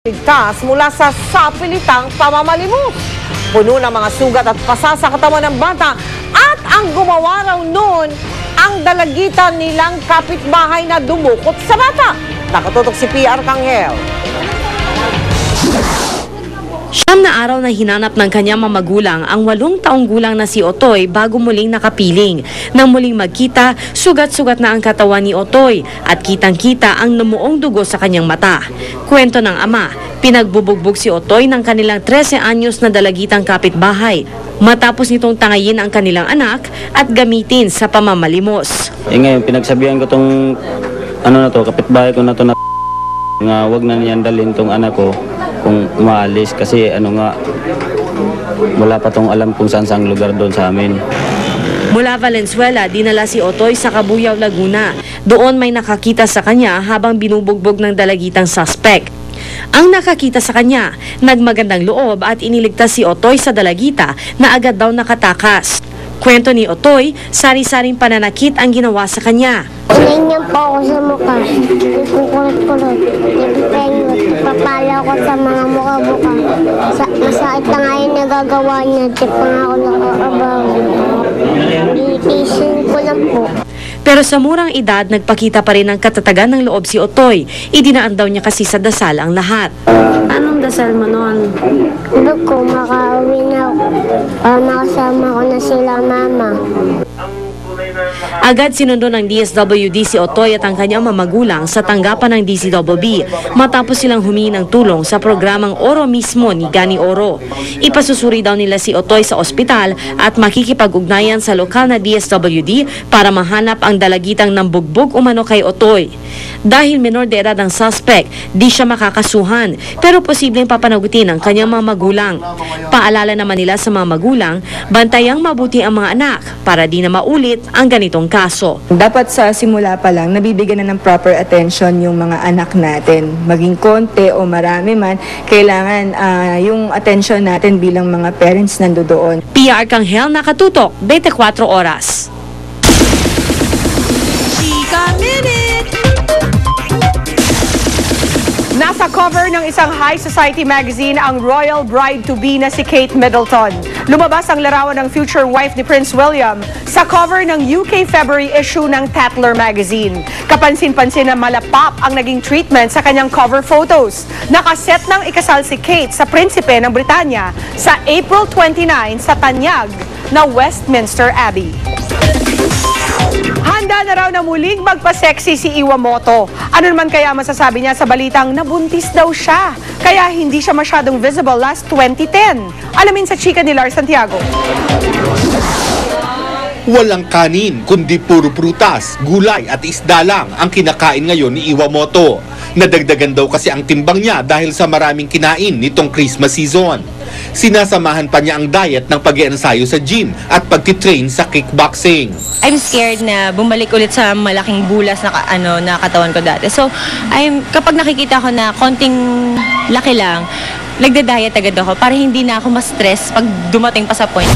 Ligtas mula sa sapilitang pamamalimos. Puno ng mga sugat at pasa sa katawan ng bata at ang gumawa raw noon ang dalagitan nilang kapitbahay na dumukot sa bata. Nakatutok si PR Kanghel. Siyam na araw na hinanap ng kanyang mga magulang ang 8 taong gulang na si Otoy bago muling nakapiling. Nang muling magkita, sugat-sugat na ang katawan ni Otoy at kitang-kita ang namuong dugo sa kanyang mata. Kwento ng ama, pinagbubugbog si Otoy ng kanilang 13 anyos na dalagitang kapitbahay matapos nitong tangayin ang kanilang anak at gamitin sa pamamalimos. Ngayon, pinagsabihan ko tong kapitbahay ko na to na nga wag na niyan dalhin tong anak ko kung umaalis kasi wala pa tong alam kung saan lugar doon sa amin. Mula Valenzuela, dinala si Otoy sa Cabuyao, Laguna. Doon may nakakita sa kanya habang binubugbog ng dalagitang suspect. Ang nakakita sa kanya, nagmagandang loob at iniligtas si Otoy sa dalagita na agad daw nakatakas. Kwento ni Otoy, sari-saring pananakit ang ginawa sa kanya. Inanyan po ako sa mukha. Ikukulot-kulot. Papala ko sa mga mukha-mukha. Masakit na nga yung nagagawa niya. Di pa nga ako nakakabaw. Itisin ko lang po. Pero sa murang edad, nagpakita pa rin ng katatagan ng loob si Otoy. Idinaan daw niya kasi sa dasal ang lahat. Anong dasal mo noon? Sabi ko, makauwi na ako. Para makasama ko na sila mama. Agad sinundo ng DSWD si Otoy at ang kanyang mamagulang sa tanggapan ng DCWB matapos silang humingi ng tulong sa programang Oro mismo ni Gani Oro. Ipasusuri daw nila si Otoy sa ospital at makikipag-ugnayan sa lokal na DSWD para mahanap ang dalagitang nambugbog umano kay Otoy. Dahil menor de edad ang suspect, di siya makakasuhan pero posibleng papanagutin ang kanyang mga magulang. Paalala naman nila sa mga magulang, bantayang mabuti ang mga anak para di na maulit ang ganitong kaso. Dapat sa simula pa lang, nabibigyan na ng proper attention yung mga anak natin. Maging konti o marami man, kailangan yung attention natin bilang mga parents nandoon. PR Kanghel, nakatutok, 24 oras. Nasa cover ng isang high society magazine ang royal bride-to-be na si Kate Middleton. Lumabas ang larawan ng future wife ni Prince William sa cover ng UK February issue ng Tatler magazine. Kapansin-pansin na malapap ang naging treatment sa kanyang cover photos. Nakaset ng ikasal si Kate sa prinsipe ng Britanya sa April 29 sa tanyag na Westminster Abbey. Handa na raw na muling magpa-sexy si Iwamoto. Ano naman kaya masasabi niya sa balitang nabuntis daw siya? Kaya hindi siya masyadong visible last 2010. Alamin sa chika ni Lars Santiago. Walang kanin, kundi puro prutas, gulay at isda lang ang kinakain ngayon ni Iwamoto. Nadagdagan daw kasi ang timbang niya dahil sa maraming kinain nitong Christmas season. Sinasamahan pa niya ang diet ng pag-iensayo sa gym at pagtitrain sa kickboxing. I'm scared na bumalik ulit sa malaking bulas na katawan ko dati. So, kapag nakikita ko na konting laki lang, nagda-diet agad ako para hindi na ako ma-stress pag dumating pa sa point.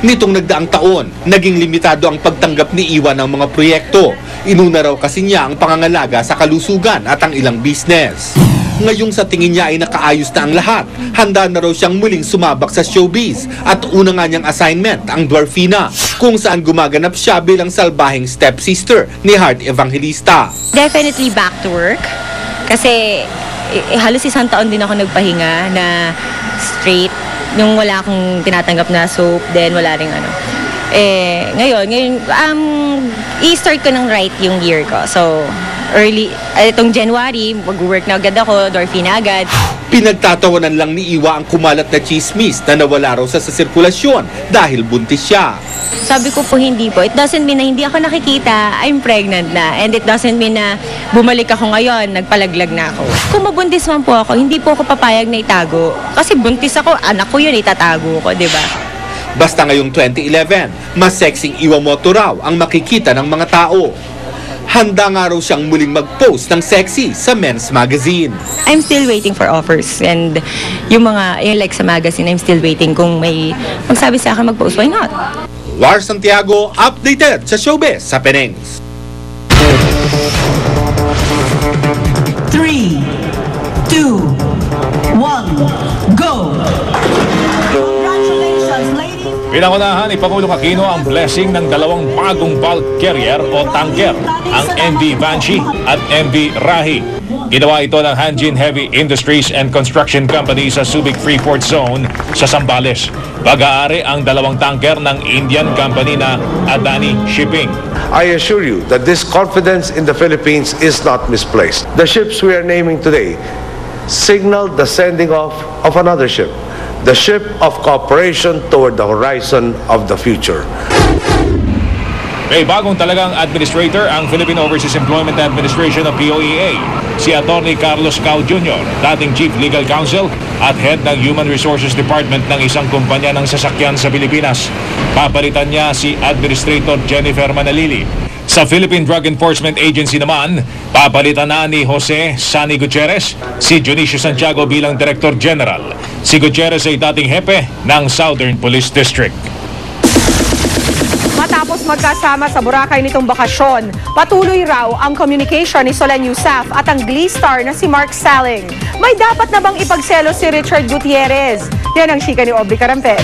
Nitong nagdaang taon, naging limitado ang pagtanggap ni Iwa ng mga proyekto. Inuna raw kasi niya ang pangangalaga sa kalusugan at ang ilang business. Ngayong sa tingin niya ay nakaayos na ang lahat, handa na raw siyang muling sumabak sa showbiz at una nga niyang assignment ang Dwarfina, kung saan gumaganap siya bilang salbahing stepsister ni Heart Evangelista. Definitely back to work kasi halos isang taon din ako nagpahinga na straight nung wala akong tinatanggap na soap, then wala ring ngayon i-start ko ng right yung year ko. So, itong January, mag-work na agad ako, Dwarfina agad. Pinagtatawanan lang ni Iwa ang kumalat na chismis na nawala raw sa sirkulasyon dahil buntis siya. Sabi ko po hindi po. It doesn't mean na hindi ako nakikita, I'm pregnant na. And it doesn't mean na bumalik ako ngayon, nagpalaglag na ako. Kung mabuntis man po ako, hindi po ako papayag na itago. Kasi buntis ako, anak ko yun, itatago ko, di ba? Basta ngayong 2011, mas sexing Iwamoto raw ang makikita ng mga tao. Handa nga raw siyang muling mag-post ng sexy sa men's magazine. I'm still waiting for offers and yung like sa magazine, I'm still waiting kung may magsabi sa akin mag-post, why not? Lars Santiago, updated sa showbiz sa Penengs. 3, 2, on. Go! Congratulations, ladies! Pinangunahan ni Pangulong Aquino ang blessing ng dalawang bagong bulk carrier o tanker, ang MV Banshee at MV Rahi. Ginawa ito ng Hanjin Heavy Industries and Construction Company sa Subic Freeport Zone sa Zambales. Pag-aari ang dalawang tanker ng Indian company na Adani Shipping. I assure you that this confidence in the Philippines is not misplaced. The ships we are naming today signaled the sending off of another ship, the ship of cooperation toward the horizon of the future. May bagong talagang administrator ang Philippine Overseas Employment Administration o POEA, si Atty. Carlos Cao Jr., dating Chief Legal Counsel at Head ng Human Resources Department ng isang kumpanya ng sasakyan sa Pilipinas. Papalitan niya si Administrator Jennifer Manalili. Sa Philippine Drug Enforcement Agency naman, papalitan na ni Jose Sani Gutierrez si Dionisio Santiago bilang Director General. Si Gutierrez ay dating hepe ng Southern Police District. Matapos magkasama sa Boracay nitong bakasyon, patuloy raw ang communication ni Solen Yusaf at ang Glee star na si Mark Salling. May dapat na bang ipagselo si Richard Gutierrez? Yan ang chika ni Aubrey Carampet.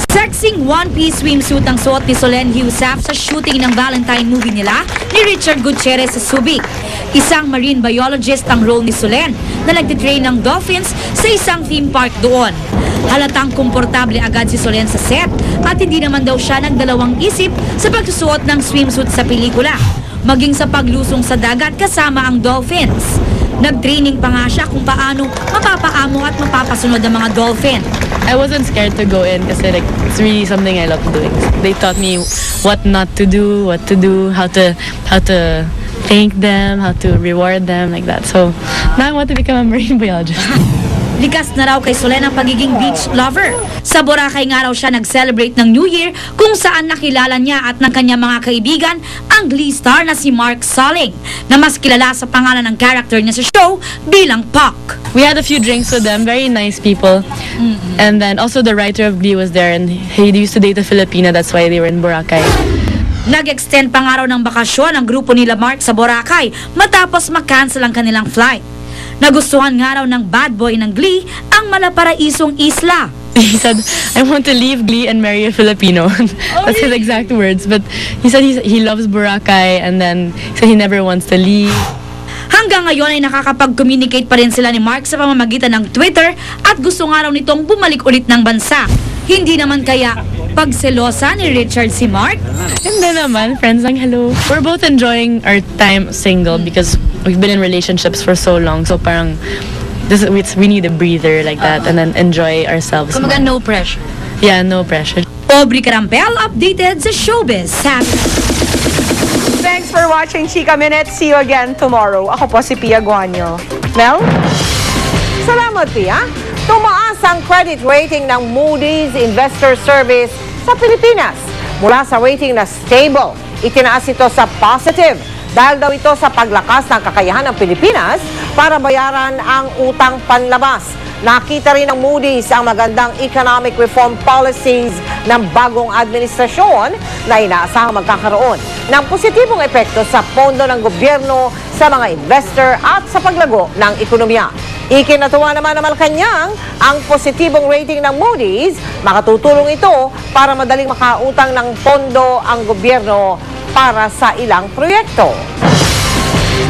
Sexing one-piece swimsuit ang suot ni Solen Yusaf sa shooting ng Valentine movie nila ni Richard Gutierrez sa Subic. Isang marine biologist ang role ni Solen na nagtitrain ng dolphins sa isang theme park doon. Halatang komportable agad si Solen sa set at hindi naman daw siya nagdalawang isip sa pagsusuot ng swimsuit sa pelikula, maging sa paglusong sa dagat kasama ang dolphins. Nag-training pa nga siya kung paano mapapaamo at mapapasunod ang mga dolphin. I wasn't scared to go in kasi like, it's really something I love doing. They taught me what not to do, what to do, how to thank them, how to reward them, like that. So now I want to become a marine biologist. Likas na raw kay Solen ang pagiging beach lover. Sa Boracay nga raw siya nag-celebrate ng New Year kung saan nakilala niya at ng kanyang mga kaibigan ang Glee star na si Mark Salling, na mas kilala sa pangalan ng character niya sa show bilang Puck. We had a few drinks with them, very nice people. And then also the writer of Glee was there and he used to date a Filipina, that's why they were in Boracay. Nag-extend pa nga raw ng bakasyon ang grupo nila Mark sa Boracay matapos makancel ang kanilang flight. Nagustuhan nga raw ng bad boy ng Glee ang malaparaisong isla. He said, I want to leave Glee and marry a Filipino. That's his exact words. But he said he loves Boracay and then he said he never wants to leave. Hanggang ngayon ay nakakapag-communicate pa rin sila ni Mark sa pamamagitan ng Twitter at gusto nga raw nitong bumalik ulit ng bansa. Hindi naman kaya pagselosa ni Richard si Mark? Hindi naman, friends lang, hello. We're both enjoying our time single because we've been in relationships for so long. So parang we need a breather like that and then enjoy ourselves. Kumaga no pressure. Yeah, no pressure. Aubrey Carampel, updated sa Showbiz. Thanks for watching Chika Minute. See you again tomorrow. Ako po si Pia Guanyo. Mel? Salamat, Pia. Tumaas ang credit rating ng Moody's Investor Service sa Pilipinas. Mula sa rating na stable, itinaas ito sa positive dahil daw ito sa paglakas ng kakayahan ng Pilipinas para bayaran ang utang panlabas. Nakita rin ng Moody's ang magandang economic reform policies ng bagong administrasyon na inaasahang magkakaroon ng positibong epekto sa pondo ng gobyerno, sa mga investor at sa paglago ng ekonomiya. Ikinatuwa naman ng Malacanang ang positibong rating ng Moody's. Makatutulong ito para madaling makautang ng pondo ang gobyerno para sa ilang proyekto.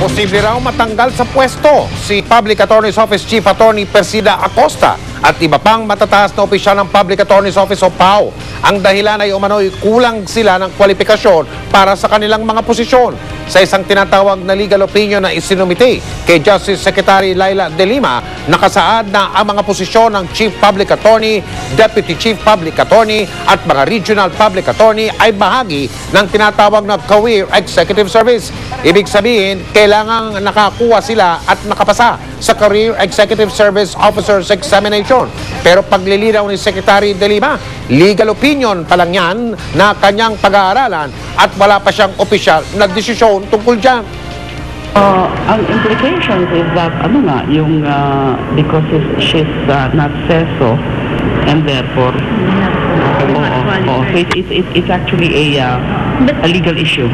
Posible raw matanggal sa pwesto si Public Attorney's Office Chief Attorney Persida Acosta at iba pang matataas na opisyal ng Public Attorney's Office o PAO. Ang dahilan ay umano'y kulang sila ng kwalifikasyon para sa kanilang mga posisyon. Sa isang tinatawag na legal opinion na isinumite kay Justice Secretary Laila De Lima, nakasaad na ang mga posisyon ng Chief Public Attorney, Deputy Chief Public Attorney at mga Regional Public Attorney ay bahagi ng tinatawag na Career Executive Service. Ibig sabihin, kailangang nakakuha sila at nakapasa sa Career Executive Service Officers Examination. Pero paglilinaw ni Secretary De Lima, legal opinion pa lang yan na kanyang pag-aaralan at wala pa siyang opisyal na desisyon tungkol dyan. Ang implications is that, because she's not CESO, and therefore, so it's actually a legal issue.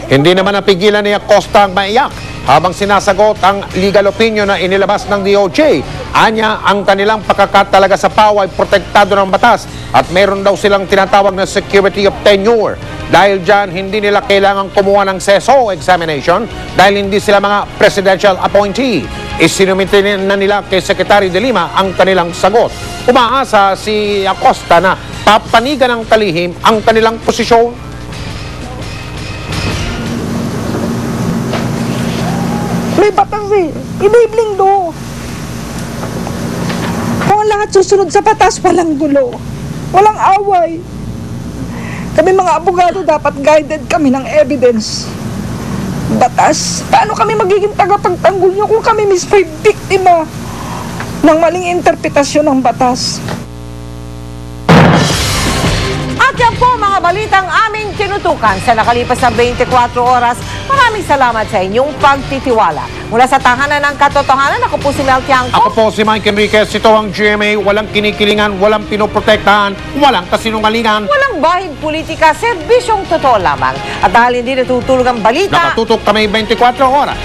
Hindi naman napigilan ni Acosta ang maiyak habang sinasagot ang legal opinion na inilabas ng DOJ. Anya, ang kanilang pagkakat talaga sa PAO ay protektado ng batas at meron daw silang tinatawag na security of tenure. Dahil dyan, hindi nila kailangang kumuha ng CESO examination dahil hindi sila mga presidential appointee. Isinumite na nila kay Secretary De Lima ang kanilang sagot. Umaasa si Acosta na papanigan ng kalihim ang kanilang posisyon. May batas eh. Enabling law. Kung ang lahat susunod sa batas, walang gulo. Walang away. Kami mga abogado dapat guided kami ng evidence. Batas. Paano kami magiging tagapagtanggol nyo kung kami mismo ay biktima ng maling interpretasyon ng batas? At yan po mga balitang aming tinutukan sa nakalipas na 24 oras. Maraming salamat sa inyong pagtitiwala. Mula sa tahanan ng katotohanan, ako po si Mel Tiangco. Ako po si Mike Enriquez. Ito ang GMA. Walang kinikilingan, walang pinoprotektahan, walang kasinungalingan. Walang bahid politika, serbisyong totoo lamang. At dahil hindi natutulog ang balita, Nakatutok kami 24 oras.